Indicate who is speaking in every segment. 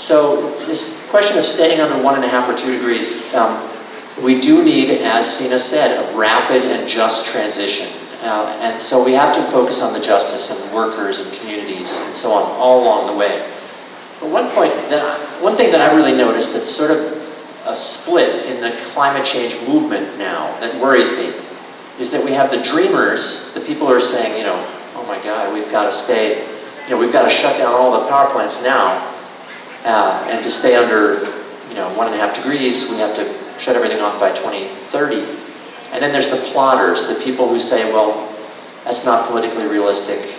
Speaker 1: So this question of staying under 1.5 or 2 degrees, we do need, as Sina said, a rapid and just transition. And so we have to focus on the justice and workers and communities and so on, all along the way. But one thing that I really noticed that's sort of a split in the climate change movement now that worries me is that we have the dreamers, the people who are saying, you know, oh my God, we've got to stay, you know, we've got to shut down all the power plants now, and to stay under, you know, 1.5 degrees, we have to shut everything off by 2030. And then there's the plotters, the people who say, well, that's not politically realistic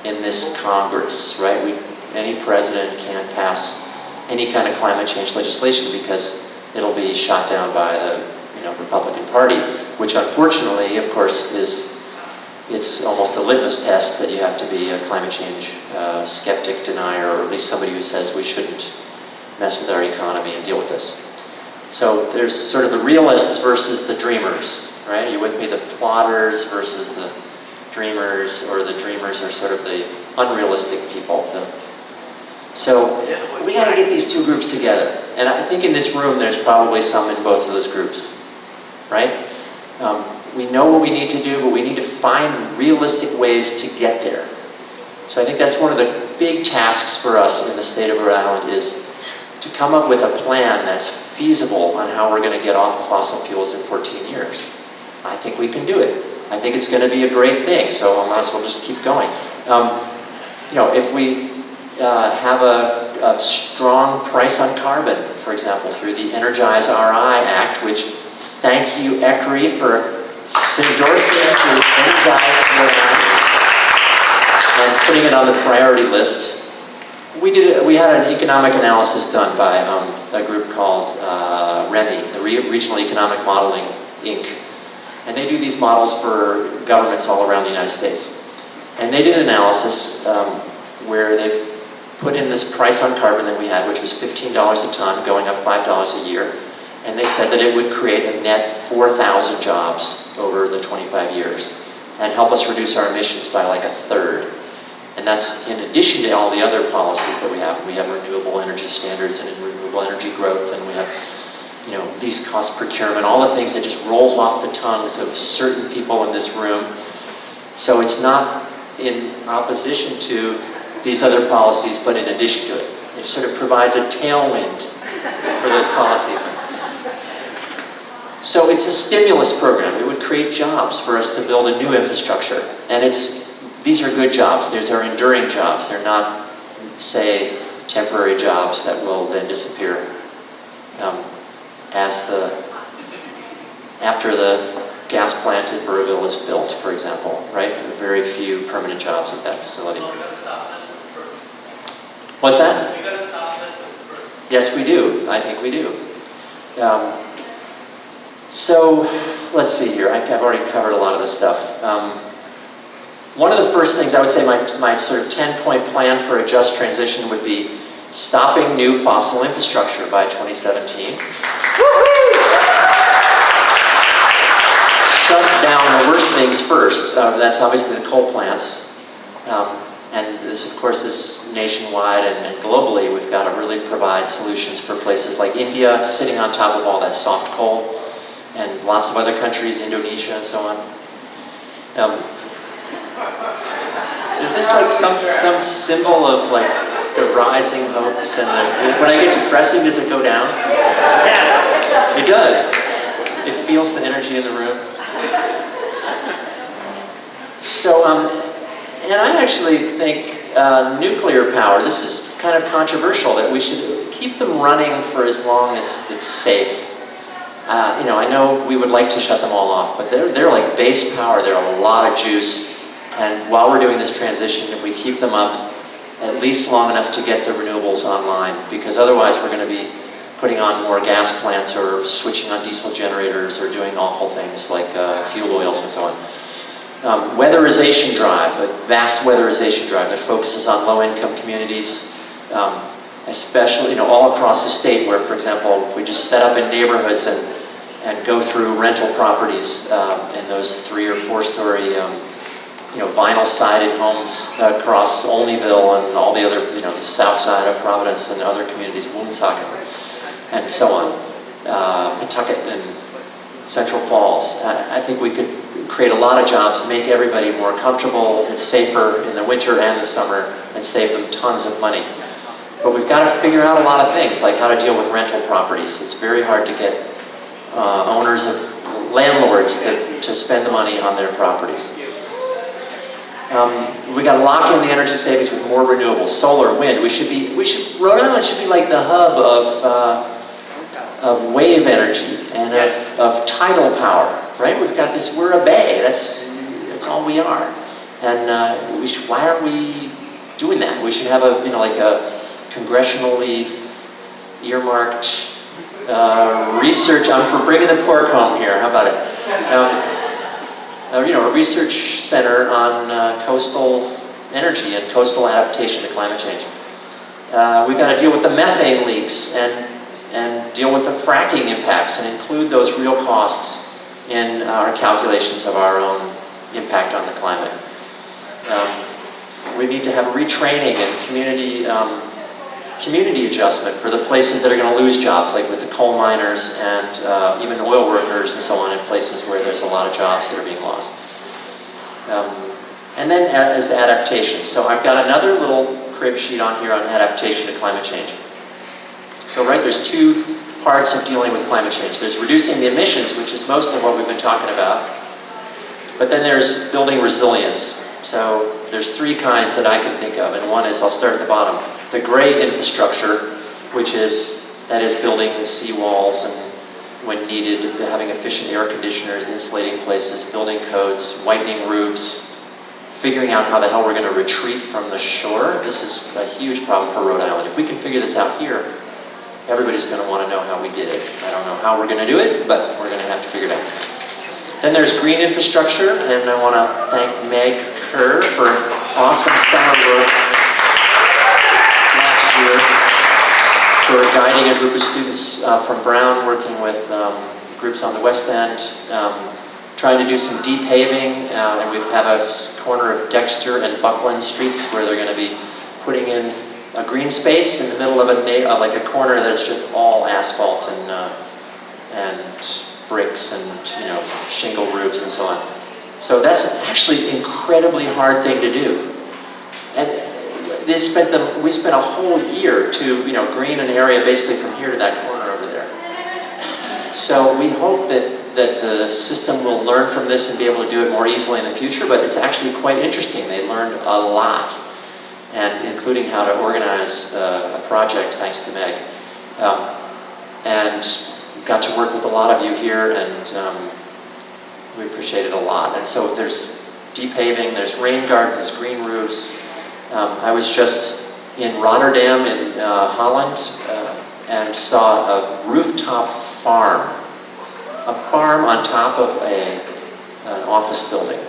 Speaker 1: in this Congress, right? Any president can't pass any kind of climate change legislation because it'll be shot down by the, you know, Republican Party, which unfortunately, of course, it's almost a litmus test that you have to be a climate change skeptic, denier, or at least somebody who says we shouldn't mess with our economy and deal with this. So there's sort of the realists versus the dreamers, right? Are you with me? The plotters versus the dreamers, or the dreamers are sort of the unrealistic people. So we got to get these two groups together. And I think in this room there's probably some in both of those groups, right? We know what we need to do, but we need to find realistic ways to get there. So I think that's one of the big tasks for us in the state of Rhode Island, is to come up with a plan that's feasible on how we're going to get off of fossil fuels in 14 years. I think we can do it. I think it's going to be a great thing, so I might as well just keep going. You know, if we have a strong price on carbon, for example, through the Energize RI Act, which, thank you, ECRI, for endorsing to Energize RI and putting it on the priority list. We had an economic analysis done by a group called REMI, the Regional Economic Modeling, Inc. And they do these models for governments all around the United States. And they did an analysis where they've put in this price on carbon that we had, which was $15 a ton, going up $5 a year. And they said that it would create a net 4,000 jobs over the 25 years and help us reduce our emissions by like 1/3. And that's in addition to all the other policies that we have. We have renewable energy standards and renewable energy growth, and we have, you know, least cost procurement, all the things that just rolls off the tongues of certain people in this room. So it's not in opposition to these other policies, but in addition to it. It sort of provides a tailwind for those policies. So it's a stimulus program. It would create jobs for us to build a new infrastructure. And these are good jobs. These are enduring jobs. They're not, say, temporary jobs that will then disappear after the gas plant in Burrville is built, for example, right? Very few permanent jobs at that facility.
Speaker 2: Well, we got to stop this one first.
Speaker 1: What's that?
Speaker 2: We got to stop this one first.
Speaker 1: Yes, we do. I think we do. So let's see here. I've already covered a lot of this stuff. One of the first things I would say, my sort of 10-point plan for a just transition would be stopping new fossil infrastructure by 2017. Shut down the worst things first. That's obviously the coal plants. And this, of course, is nationwide and globally. We've got to really provide solutions for places like India, sitting on top of all that soft coal, and lots of other countries, Indonesia and so on. Is this like some symbol of like the rising hopes and when I get depressing, does it go down? Yeah, it does. It feels the energy in the room. So, and I actually think nuclear power, this is kind of controversial, that we should keep them running for as long as it's safe. You know, I know we would like to shut them all off, but they're like base power. They're a lot of juice. And while we're doing this transition, if we keep them up at least long enough to get the renewables online, because otherwise we're going to be putting on more gas plants or switching on diesel generators or doing awful things like fuel oils and so on. Weatherization drive, a vast weatherization drive that focuses on low-income communities, especially, you know, all across the state where, for example, if we just set up in neighborhoods and go through rental properties in those 3- or 4-story vinyl-sided homes across Olneyville and all the other, the south side of Providence and other communities, Woonsocket, and so on, Pawtucket and Central Falls. I think we could create a lot of jobs, make everybody more comfortable and safer in the winter and the summer, and save them tons of money. But we've got to figure out a lot of things, like how to deal with rental properties. It's very hard to get owners of landlords to spend the money on their properties. We got to lock in the energy savings with more renewables, solar, wind. Rhode Island should be like the hub of wave energy and of tidal power, right? We've got this. We're a bay. That's all we are. And why aren't we doing that? We should have a congressionally earmarked research. I'm for bringing the pork home here. How about it? A research center on coastal energy and coastal adaptation to climate change. We've got to deal with the methane leaks and deal with the fracking impacts and include those real costs in our calculations of our own impact on the climate. We need to have retraining and community adjustment for the places that are going to lose jobs, like with the coal miners and even oil workers and so on, in places where there's a lot of jobs that are being lost. And then as adaptation. So I've got another little crib sheet on here on adaptation to climate change. So there's two parts of dealing with climate change. There's reducing the emissions, which is most of what we've been talking about. But then there's building resilience. So there's three kinds that I can think of, and one is, I'll start at the bottom, the gray infrastructure, that is building seawalls and, when needed, having efficient air conditioners, insulating places, building codes, whitening roofs, figuring out how the hell we're going to retreat from the shore. This is a huge problem for Rhode Island. If we can figure this out here, everybody's going to want to know how we did it. I don't know how we're going to do it, but we're going to have to figure it out. Then there's green infrastructure, and I want to thank Meg Kerr for awesome summer work last year for guiding a group of students from Brown, working with groups on the West End, trying to do some deep paving, and we have a corner of Dexter and Buckland streets where they're going to be putting in a green space in the middle of a corner that's just all asphalt and bricks and shingle roofs and so on. So that's actually an incredibly hard thing to do. And we spent a whole year to green an area basically from here to that corner over there. So we hope that the system will learn from this and be able to do it more easily in the future, but it's actually quite interesting. They learned a lot, and including how to organize a project, thanks to Meg. And got to work with a lot of you here, and we appreciate it a lot. And so there's deep paving, there's rain gardens, green roofs. I was just in Rotterdam in Holland and saw a rooftop farm. A farm on top of an office building.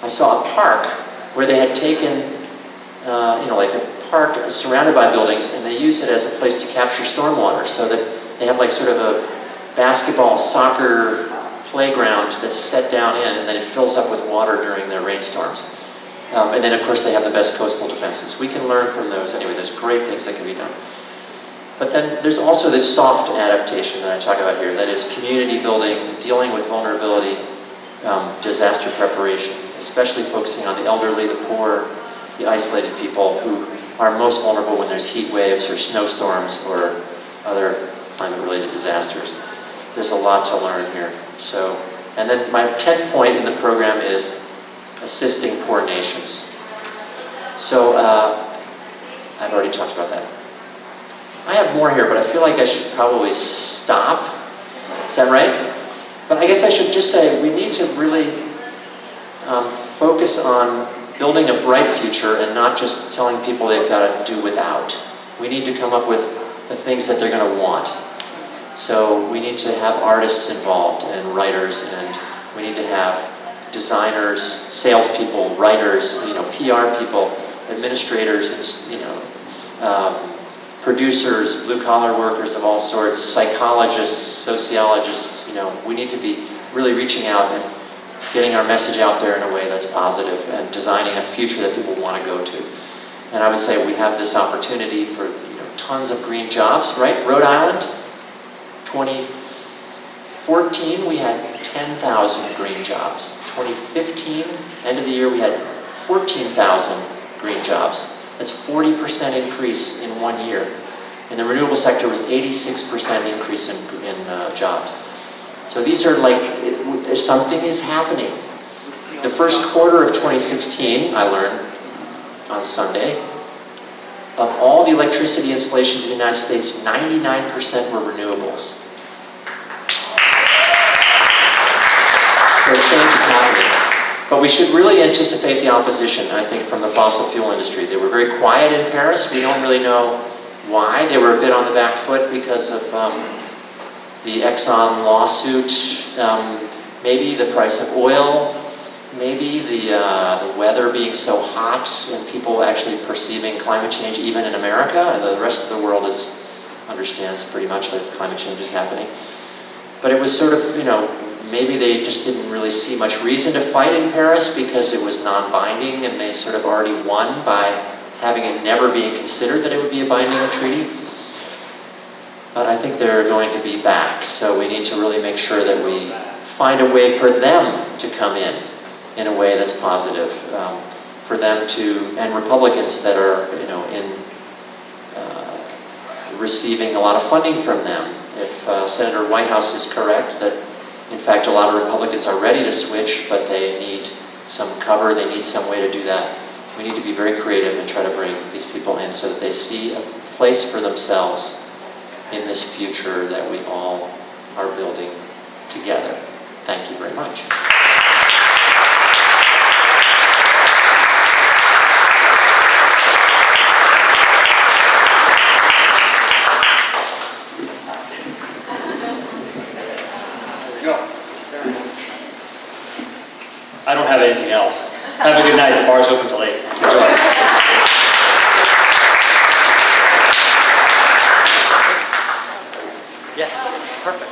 Speaker 1: I saw a park where they had taken, like a park surrounded by buildings, and they used it as a place to capture stormwater, so that they have like sort of a basketball, soccer playground that's set down in, and then it fills up with water during the rainstorms. And then, of course, they have the best coastal defenses. We can learn from those. Anyway, there's great things that can be done. But then there's also this soft adaptation that I talk about here, that is community building, dealing with vulnerability, disaster preparation, especially focusing on the elderly, the poor, the isolated people who are most vulnerable when there's heat waves or snowstorms or other climate-related disasters. There's a lot to learn here. So, and then my 10th point in the program is assisting poor nations. So I've already talked about that. I have more here, but I feel like I should probably stop. Is that right? But I guess I should just say we need to really focus on building a bright future and not just telling people they've got to do without. We need to come up with the things that they're going to want. So we need to have artists involved and writers, and we need to have designers, salespeople, writers, PR people, administrators, producers, blue-collar workers of all sorts, psychologists, sociologists. We need to be really reaching out getting our message out there in a way that's positive and designing a future that people want to go to. And I would say we have this opportunity for tons of green jobs, right? Rhode Island, 2014 we had 10,000 green jobs. 2015, end of the year, we had 14,000 green jobs. That's 40% increase in 1 year. In the renewable sector, was 86% increase in jobs. So these are something is happening. The first quarter of 2016, I learned on Sunday, of all the electricity installations in the United States, 99% were renewables. So change is happening. But we should really anticipate the opposition, I think, from the fossil fuel industry. They were very quiet in Paris. We don't really know why. They were a bit on the back foot because of the Exxon lawsuit, maybe the price of oil, maybe the weather being so hot and people actually perceiving climate change even in America, and the rest of the world understands pretty much that climate change is happening. But it was sort of, maybe they just didn't really see much reason to fight in Paris because it was non-binding and they sort of already won by having it never being considered that it would be a binding treaty. But I think they're going to be back, so we need to really make sure that we find a way for them to come in a way that's positive, for them to, and Republicans that are, receiving a lot of funding from them. If Senator Whitehouse is correct that, in fact, a lot of Republicans are ready to switch, but they need some cover, they need some way to do that. We need to be very creative and try to bring these people in so that they see a place for themselves in this future that we all are building together. Thank you very much.
Speaker 3: I don't have anything else. Have a good night. The bar's open till 8. Enjoy. Yes, perfect.